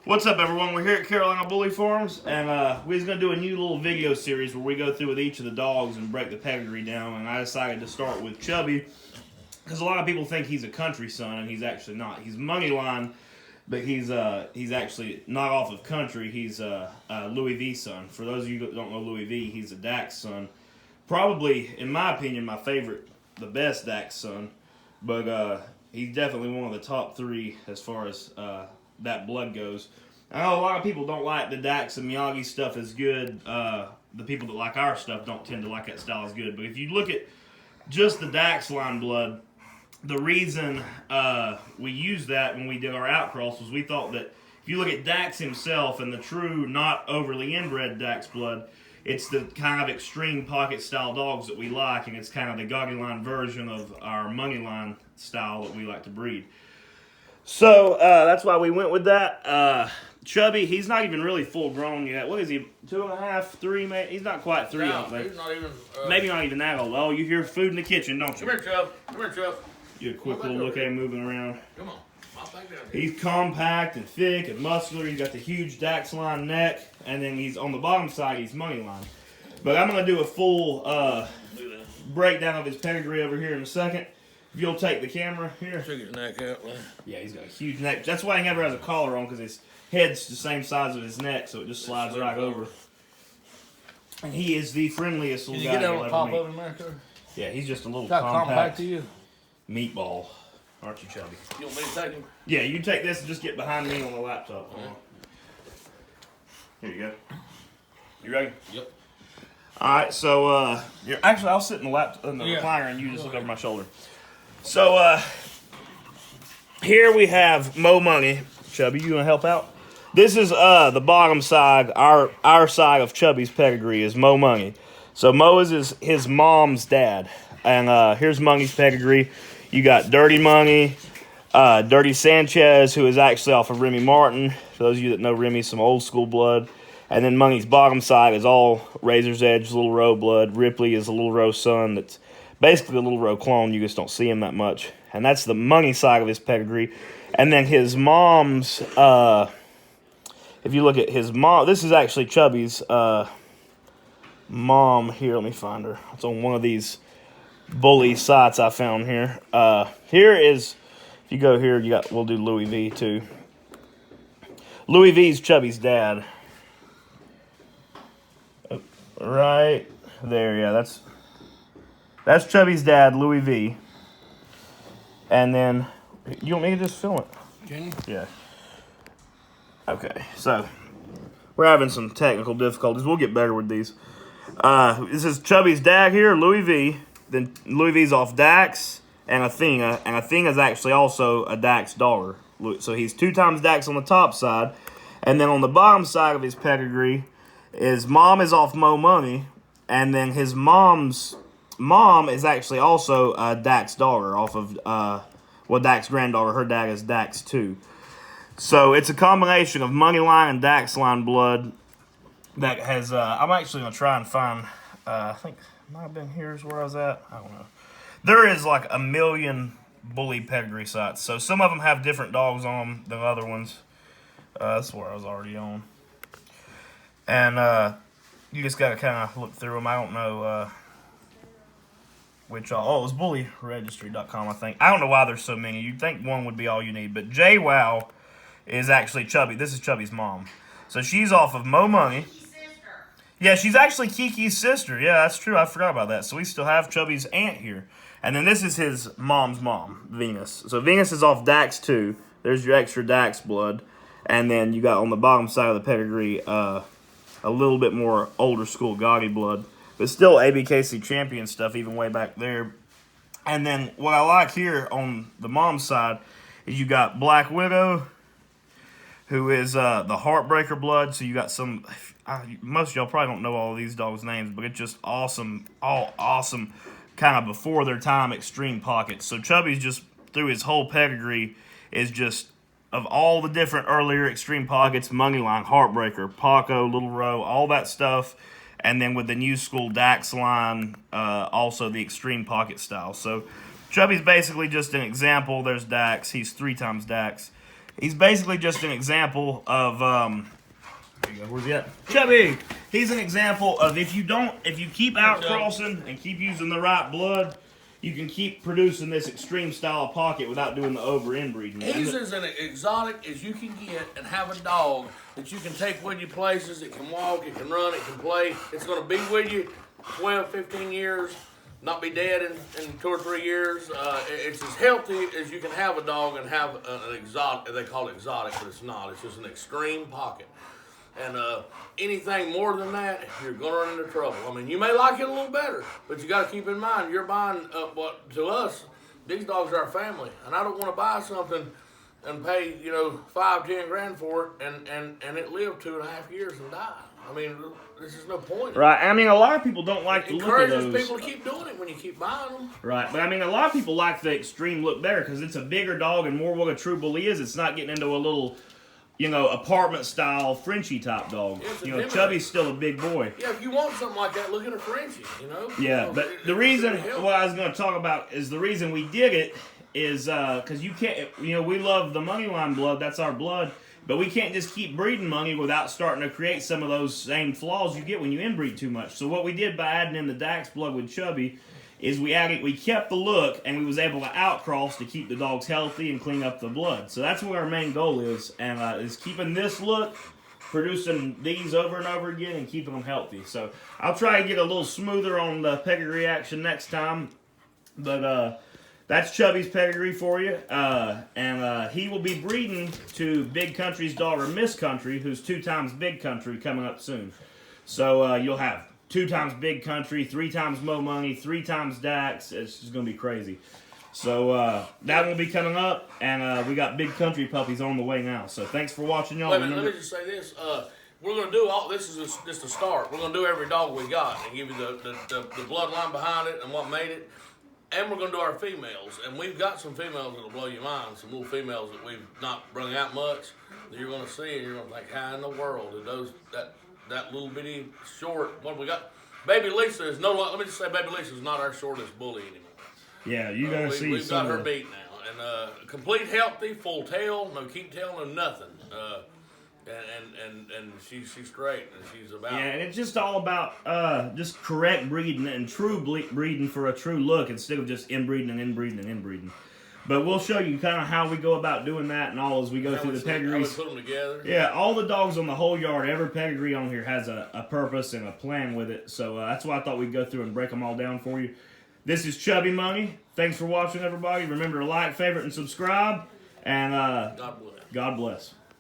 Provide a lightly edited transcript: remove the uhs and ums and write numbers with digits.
What's up, everyone? We're here at Carolina Bully Farms, and we're just going to do a new little video series where we go through with each of the dogs and break the pedigree down. And I decided to start with Chubby because a lot of people think he's a country son, and he's actually not. He's Moneyline, but he's actually not off of country. He's Louis V son. For those of you that don't know Louis V, he's a Dax son. Probably, in my opinion, my favorite, the best Dax son. But he's definitely one of the top three as far as that blood goes. I know a lot of people don't like the Dax and Miyagi stuff as good. The people that like our stuff don't tend to like that style as good. But if you look at just the Dax line blood, the reason we used that when we did our outcross was we thought that if you look at Dax himself and the true, not overly inbred Dax blood, it's the kind of extreme pocket style dogs that we like, and it's kind of the Goggy line version of our Moneyline style that we like to breed. So that's why we went with that. Chubby, he's not even really full grown yet. What is he? 2.5, 3, maybe? He's not quite 3. No, he's not even. Maybe not even that old. Oh, you hear food in the kitchen, don't you? Come here, Chubb. Come here, Chubb. You get a quick little look at him moving around. Come on. I'll take down here. He's compact and thick and muscular. He's got the huge Dax line neck, and then he's on the bottom side. He's Moneyline. But I'm gonna do a full breakdown of his pedigree over here in a second. If you'll take the camera here. Check his neck out, man. Yeah, he's got a huge neck. That's why he never has a collar on, because his head's the same size as his neck, so it just slides right over. And he is the friendliest little guy. Can you get you'll on ever top meet. of him, America? Yeah, he's just a little How compact compact to you? meatball. Aren't you, Chubby? You want me to take him? Yeah, you take this and just get behind me on the laptop. Here you go. You ready? Yep. All right, so actually, I'll sit in the recliner, and you just look over my shoulder. So here we have Mo Money. Chubby, you gonna help out? This is the bottom side. Our side of Chubby's pedigree is Mo Money. So Mo is his mom's dad, and here's Money's pedigree. You got Dirty Money, Dirty Sanchez, who is actually off of Remy Martin. For those of you that know Remy, some old school blood. And then Money's bottom side is all Razor's Edge, Little Row blood. Ripley is a Little Row son that's basically a Little Row clone. You just don't see him that much. And that's the Money side of his pedigree. And then his mom's, if you look at his mom, this is actually Chubby's mom. Here, let me find her. It's on one of these bully sites I found here. Here is, if you go here, we'll do Louis V too. Louis V's Chubby's dad. Right there, yeah, that's Chubby's dad, Louis V. And then, you want me to just film it? Can you? Yeah. Okay, so we're having some technical difficulties. We'll get better with these. This is Chubby's dad here, Louis V. Then Louis V's off Dax and Athena, and Athena's actually also a Dax daughter. So he's 2 times Dax on the top side, and then on the bottom side of his pedigree, his mom is off Mo Money, and then his mom's mom is actually also a Dax daughter off of, Dax granddaughter. Her dad is Dax too. So it's a combination of Moneyline and Dax line blood that has, I'm actually going to try and find, I think it might have been here's where I was at. I don't know. There is like a million bully pedigree sites. So some of them have different dogs on them than other ones. That's where I was already on. And you just got to kind of look through them. I don't know which all. Oh, it was bullyregistry.com, I think. I don't know why there's so many. You'd think one would be all you need. But JWoww is actually Chubby. This is Chubby's mom. So she's off of Mo Money. Yeah, she's actually Kiki's sister. Yeah, that's true. I forgot about that. So we still have Chubby's aunt here. And then this is his mom's mom, Venus. So Venus is off Dax too. There's your extra Dax blood. And then you got on the bottom side of the pedigree a little bit more older school Gotti blood. But still ABKC champion stuff even way back there. And then what I like here on the mom's side is you got Black Widow, who is the Heartbreaker blood. So you got some, most of y'all probably don't know all of these dogs' names, but it's just awesome, all awesome, kind of before their time extreme pockets. So Chubby's just, through his whole pedigree, is just, of all the different earlier extreme pockets, Moneyline, Heartbreaker, Paco, Little Row, all that stuff. And then with the new school Dax line, also the extreme pocket style. So Chubby's basically just an example. There's Dax. He's 3 times Dax. He's basically just an example of there you go, where's he at? Chubby! He's an example of if you keep outcrossing and keep using the right blood, you can keep producing this extreme style of pocket without doing the over inbreeding. He's as an exotic as you can get and have a dog that you can take with you places. It can walk, it can run, it can play. It's going to be with you 12, 15 years, not be dead in 2 or 3 years. It's as healthy as you can have a dog and have an exotic. They call it exotic, but it's not. It's just an extreme pocket. And anything more than that, you're going to run into trouble. I mean, you may like it a little better, but you got to keep in mind, you're buying what to us, these dogs are our family. And I don't want to buy something and pay, $5-10 grand for it and it live 2.5 years and die. I mean, there's just no point. Right. I mean, a lot of people don't like to look at those. Encourages people to keep doing it when you keep buying them. Right. But I mean, a lot of people like the extreme look better because it's a bigger dog and more what a true bully is. It's not getting into a little, apartment style Frenchie type dog. Yeah, Chubby's still a big boy. Yeah, if you want something like that, look at a Frenchie, Yeah, but the reason, what I was going to talk about is the reason we did it is because you can't, we love the Moneyline blood, that's our blood, but we can't just keep breeding money without starting to create some of those same flaws you get when you inbreed too much. So what we did by adding in the Dax blood with Chubby is we kept the look and we was able to outcross to keep the dogs healthy and clean up the blood. So that's what our main goal is, and is keeping this look, producing these over and over again, and keeping them healthy. So I'll try to get a little smoother on the pedigree action next time, but that's Chubby's pedigree for you, and he will be breeding to Big Country's daughter, Miss Country, who's 2 times Big Country, coming up soon. So you'll have 2 times Big Country, 3 times Mo Money, 3 times Dax. It's just going to be crazy. So that will be coming up, and we got Big Country puppies on the way now. So thanks for watching, y'all. Wait a minute, let me just say this. We're going to do all this is just a start. We're going to do every dog we got and give you the bloodline behind it and what made it. And we're going to do our females. And we've got some females that will blow your mind. Some little females that we've not brought out much that you're going to see and you're going to think, how in the world did that little bitty short, what we got? Baby Lisa is let me just say Baby Lisa is not our shortest bully anymore. Yeah, you're going to see we've got her beat now. And complete healthy, full tail, no keep tail, no nothing. And she's great, and she's about. Yeah, and it's just all about just correct breeding and true breeding for a true look instead of just inbreeding and inbreeding and inbreeding. But we'll show you kind of how we go about doing that and all as we go through the pedigrees. How we put them together. Yeah, all the dogs on the whole yard, every pedigree on here has a purpose and a plan with it. So that's why I thought we'd go through and break them all down for you. This is Chubby Money. Thanks for watching, everybody. Remember to like, favorite, and subscribe. And God bless. God bless.